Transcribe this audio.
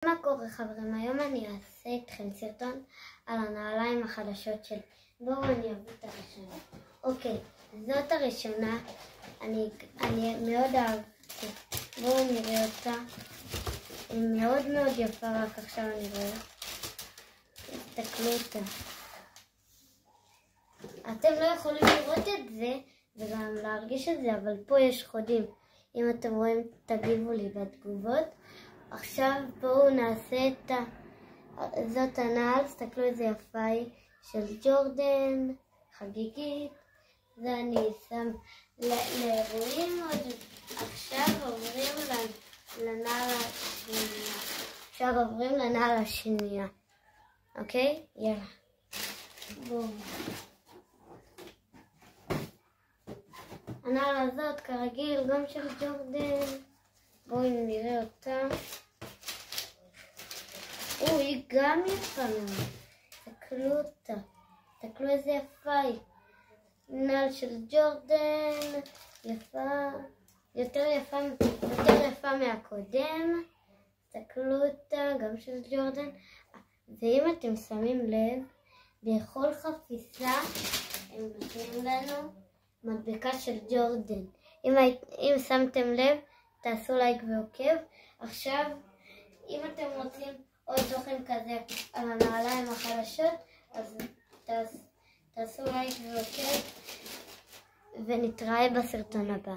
מה קורה חברים? היום אני אעשה איתכם סרטון על הנעליים החדשות שלי. בואו אני אביא את הראשונה. אוקיי, זאת הראשונה. אני מאוד אהבתי. בואו נראה אותה. היא מאוד מאוד יפה, רק עכשיו אני רואה. תסתכלו אותה. אתם לא יכולים לראות את זה וגם להרגיש את זה, אבל פה יש חודים. אם אתם רואים, תגיבו לי בתגובות. עכשיו בואו נעשה את זאת הנעל, תסתכלו איזה יפה היא, של ג'ורדן, חגיגית. זה אני שם לאירועים. עכשיו עוברים לנעל השנייה. עכשיו עוברים לנעל השנייה. אוקיי? יאללה. בואו. הנעל הזאת כרגיל גם של ג'ורדן. בואו נראה אותה. היא גם יפה מאוד. תסתכלו אותה. תסתכלו איזה יפה היא. נעל של ג'ורדן. יפה. יותר יפה מהקודם. תסתכלו אותה. גם של ג'ורדן. ואם אתם שמים לב, בכל חפיסה הם נותנים לנו מדבקה של ג'ורדן. אם שמתם לב, תעשו לייק ועוקב. עכשיו, אם אתם רוצים עוד תוכן כזה על הנעליים החדשות, אז תעשו לייק ועוקב, ונתראה בסרטון הבא.